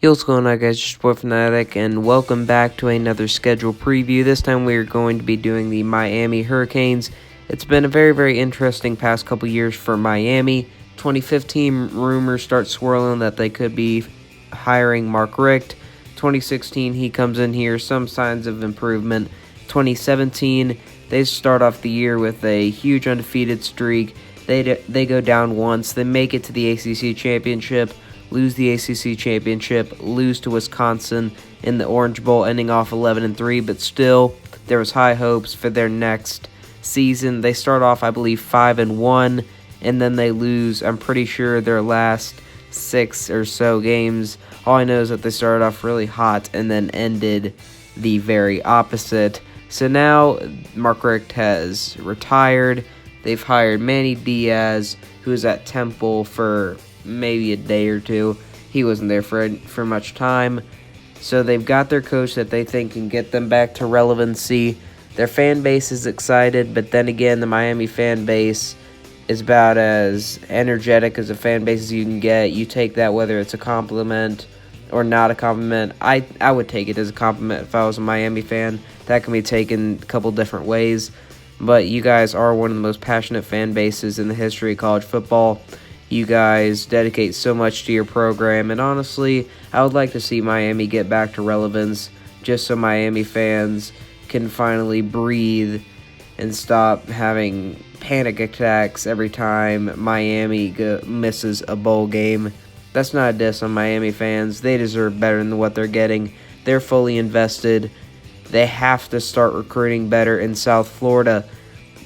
Yo, what's going on, guys? Just Boy Fanatic, and welcome back to another schedule preview. This time we are going to be doing the Miami Hurricanes. It's been a very interesting past couple years for Miami. 2015 rumors start swirling that they could be hiring Mark Richt. 2016 he comes in here, some signs of improvement. 2017 they start off the year with a huge undefeated streak. They go down once, they make it to the ACC championship. Lose the ACC championship, lose to Wisconsin in the Orange Bowl, ending off 11-3, but still, there was high hopes for their next season. They start off, I believe, 5-1, and then they lose, I'm pretty sure, their last 6 or so games. All I know is that they started off really hot and then ended the very opposite. So now, Mark Richt has retired. They've hired Manny Diaz, who is at Temple for maybe a day or two. He wasn't there for much time. So they've got their coach that they think can get them back to relevancy. Their fan base is excited, but then again, the Miami fan base is about as energetic as a fan base as you can get. You take that whether it's a compliment or not a compliment. I would take it as a compliment if I was a Miami fan. That can be taken a couple different ways. But you guys are one of the most passionate fan bases in the history of college football. You guys dedicate so much to your program, and honestly, I would like to see Miami get back to relevance just so Miami fans can finally breathe and stop having panic attacks every time Miami misses a bowl game. That's not a diss on Miami fans. They deserve better than what they're getting. They're fully invested. They have to start recruiting better in South Florida.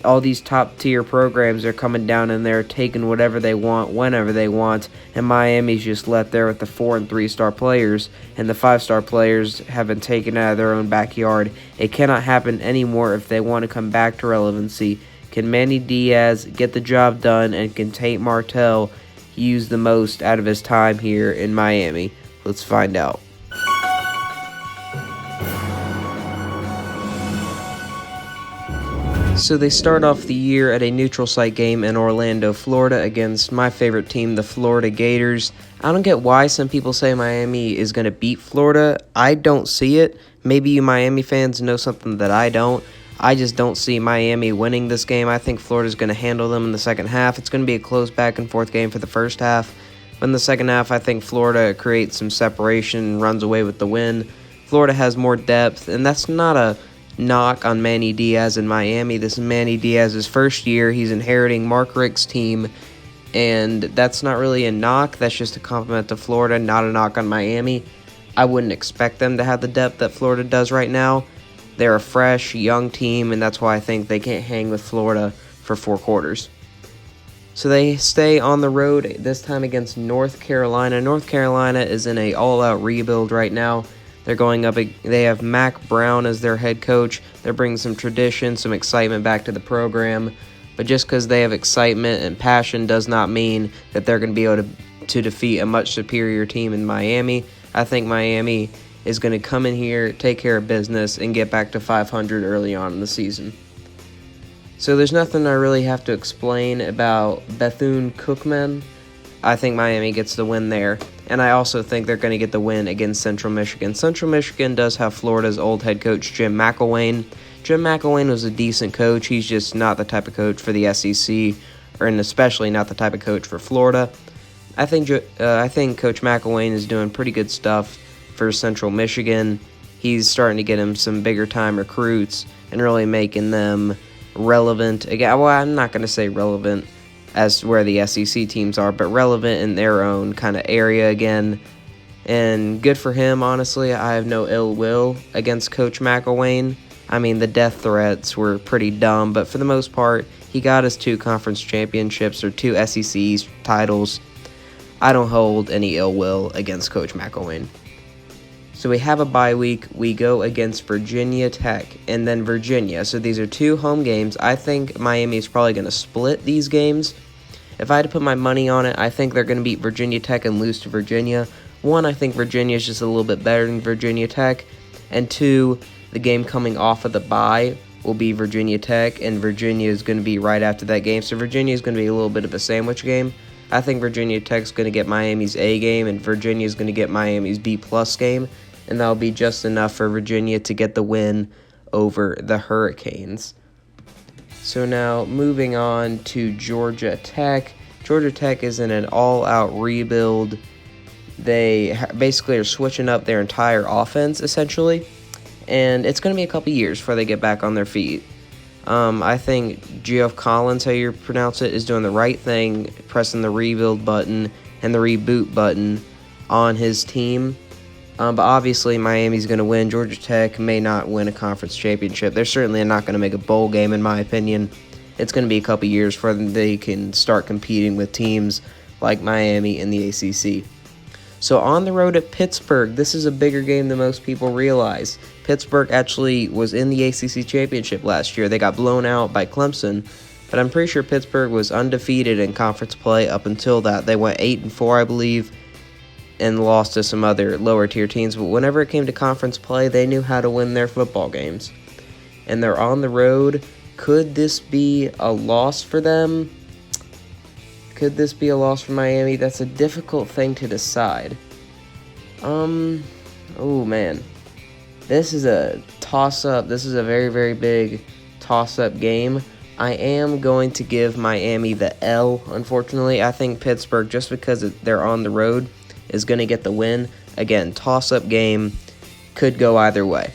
All these top-tier programs are coming down and they're taking whatever they want, whenever they want, and Miami's just left there with the 4- and 3-star players, and the 5-star players have been taken out of their own backyard. It cannot happen anymore if they want to come back to relevancy. Can Manny Diaz get the job done, and can Tate Martell use the most out of his time here in Miami? Let's find out. So they start off the year at a neutral site game in Orlando, Florida against my favorite team, the Florida Gators. I don't get why some people say Miami is going to beat Florida. I don't see it. Maybe you Miami fans know something that I don't. I just don't see Miami winning this game. I think Florida's going to handle them in the second half. It's going to be a close back and forth game for the first half. But in the second half, I think Florida creates some separation and runs away with the win. Florida has more depth, and that's not a knock on Manny Diaz in Miami. This is Manny Diaz's first year. He's inheriting Mark Richt's team, and that's not really a knock. That's just a compliment to Florida, not a knock on Miami. I wouldn't expect them to have the depth that Florida does right now. They're a fresh, young team, and that's why I think they can't hang with Florida for 4 quarters. So they stay on the road, this time against North Carolina. North Carolina is in an all-out rebuild right now. They're going up. They have Mack Brown as their head coach. They're bringing some tradition, some excitement back to the program. But just because they have excitement and passion does not mean that they're going to be able to defeat a much superior team in Miami. I think Miami is going to come in here, take care of business, and get back to 500 early on in the season. So there's nothing I really have to explain about Bethune-Cookman. I think Miami gets the win there. And I also think they're going to get the win against Central Michigan. Central Michigan does have Florida's old head coach, Jim McElwain. Jim McElwain was a decent coach. He's just not the type of coach for the SEC, and especially not the type of coach for Florida. I think Coach McElwain is doing pretty good stuff for Central Michigan. He's starting to get him some bigger-time recruits and really making them relevant. Again, well, I'm not going to say relevant as where the SEC teams are, but relevant in their own kind of area again. And good for him, honestly. I have no ill will against Coach McElwain. I mean, the death threats were pretty dumb, but for the most part, he got us 2 conference championships or 2 SEC titles. I don't hold any ill will against Coach McElwain. So we have a bye week. We go against Virginia Tech and then Virginia. So these are 2 home games. I think Miami is probably going to split these games. If I had to put my money on it, I think they're going to beat Virginia Tech and lose to Virginia. 1, I think Virginia is just a little bit better than Virginia Tech. And 2, the game coming off of the bye will be Virginia Tech, and Virginia is going to be right after that game. So Virginia is going to be a little bit of a sandwich game. I think Virginia Tech's going to get Miami's A game, and Virginia's going to get Miami's B-plus game, and that'll be just enough for Virginia to get the win over the Hurricanes. So now moving on to Georgia Tech. Georgia Tech is in an all-out rebuild. They basically are switching up their entire offense, essentially, and it's going to be a couple years before they get back on their feet. I think Geoff Collins, how you pronounce it, is doing the right thing, pressing the rebuild button and the reboot button on his team. But obviously, Miami's going to win. Georgia Tech may not win a conference championship. They're certainly not going to make a bowl game, in my opinion. It's going to be a couple years before they can start competing with teams like Miami in the ACC. So on the road at Pittsburgh, this is a bigger game than most people realize. Pittsburgh actually was in the ACC championship last year. They got blown out by Clemson, but I'm pretty sure Pittsburgh was undefeated in conference play up until that. They went 8-4, I believe, and lost to some other lower tier teams. But whenever it came to conference play, they knew how to win their football games. And they're on the road. Could this be a loss for them? Could this be a loss for Miami? That's a difficult thing to decide. Oh man. This is a toss-up. This is a very, very big toss-up game. I am going to give Miami the L, unfortunately. I think Pittsburgh, just because they're on the road, is going to get the win. Again, toss-up game, could go either way.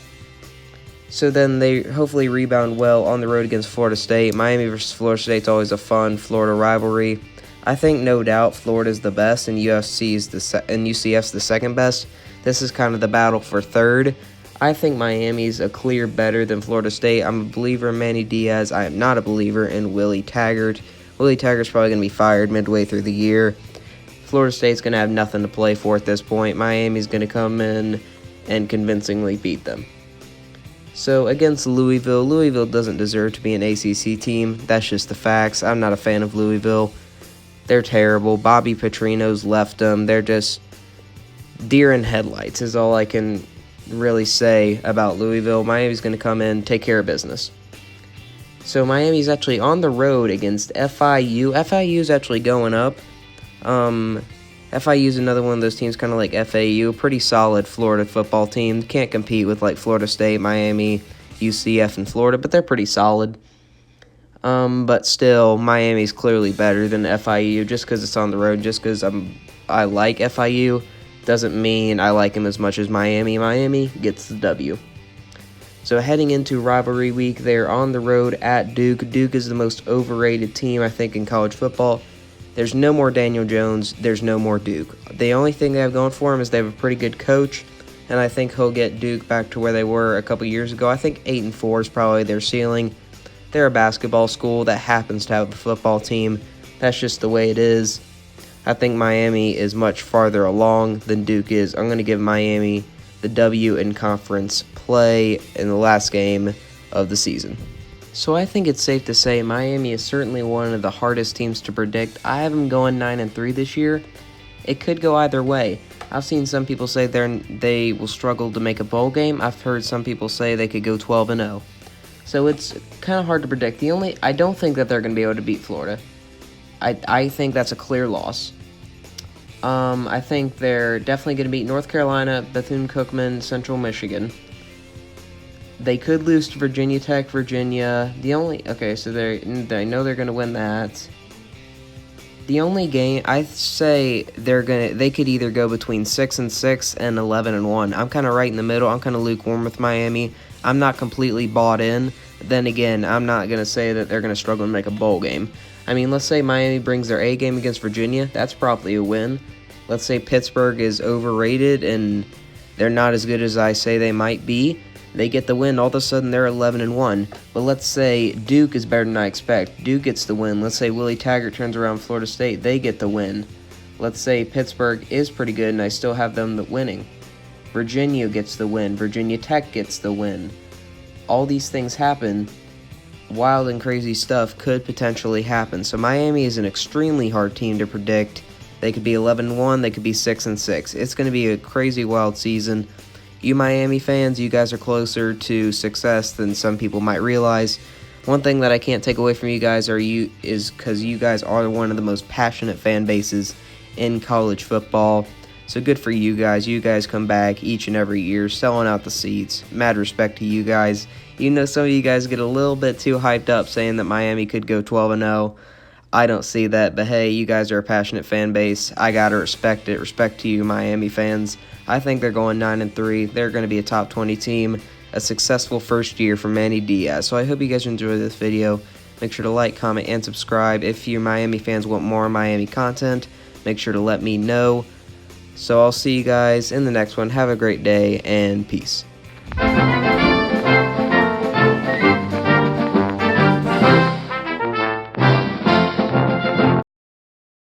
So then they hopefully rebound well on the road against Florida State. Miami versus Florida State's always a fun Florida rivalry. I think no doubt Florida's the best and UCF's the second best. This is kind of the battle for third. I think Miami's a clear better than Florida State. I'm a believer in Manny Diaz. I am not a believer in Willie Taggart. Willie Taggart's probably going to be fired midway through the year. Florida State's going to have nothing to play for at this point. Miami's going to come in and convincingly beat them. So against Louisville doesn't deserve to be an ACC team. That's just the facts. I'm not a fan of Louisville. They're terrible. Bobby Petrino's left them. They're just deer in headlights is all I can really say about Louisville. Miami's going to come in, take care of business. So Miami's actually on the road against FIU. FIU's actually going up. FIU's another one of those teams, kind of like FAU, pretty solid Florida football team. Can't compete with like Florida State, Miami, UCF, and Florida, but they're pretty solid. But still, Miami's clearly better than FIU just because it's on the road. Just because I like FIU doesn't mean I like them as much as Miami. Miami gets the W. So heading into rivalry week, they're on the road at Duke. Duke is the most overrated team, I think, in college football. There's no more Daniel Jones. There's no more Duke. The only thing they have going for them is they have a pretty good coach, and I think he'll get Duke back to where they were a couple years ago. I think 8-4 is probably their ceiling. They're a basketball school that happens to have a football team. That's just the way it is. I think Miami is much farther along than Duke is. I'm going to give Miami the W in conference play in the last game of the season. So I think it's safe to say Miami is certainly one of the hardest teams to predict. I have them going 9-3 this year. It could go either way. I've seen some people say they will struggle to make a bowl game. I've heard some people say they could go 12-0. So it's kind of hard to predict. I don't think that they're going to be able to beat Florida. I think that's a clear loss. I think they're definitely going to beat North Carolina, Bethune-Cookman, Central Michigan. They could lose to Virginia Tech, Virginia. I know they're going to win that. The only game I say they could either go between 6-6 and 11-1. I'm kind of right in the middle. I'm kind of lukewarm with Miami. I'm not completely bought in. Then again, I'm not going to say that they're going to struggle to make a bowl game. I mean, let's say Miami brings their A game against Virginia. That's probably a win. Let's say Pittsburgh is overrated and they're not as good as I say they might be. They get the win. All of a sudden, they're 11-1. But let's say Duke is better than I expect. Duke gets the win. Let's say Willie Taggart turns around Florida State. They get the win. Let's say Pittsburgh is pretty good and I still have them winning. Virginia gets the win. Virginia Tech gets the win. All these things happen. Wild and crazy stuff could potentially happen. So Miami is an extremely hard team to predict. They could be 11-1. They could be 6-6. It's going to be a crazy wild season. You Miami fans, you guys are closer to success than some people might realize. One thing that I can't take away from you guys is because you guys are one of the most passionate fan bases in college football. So good for you guys. You guys come back each and every year, selling out the seats. Mad respect to you guys. You know, some of you guys get a little bit too hyped up saying that Miami could go 12-0. I don't see that, but hey, you guys are a passionate fan base. I gotta respect it. Respect to you, Miami fans. I think they're going 9-3. They're going to be a top 20 team. A successful first year for Manny Diaz. So I hope you guys enjoy this video. Make sure to like, comment, and subscribe. If you Miami fans want more Miami content, make sure to let me know. So I'll see you guys in the next one. Have a great day, and peace.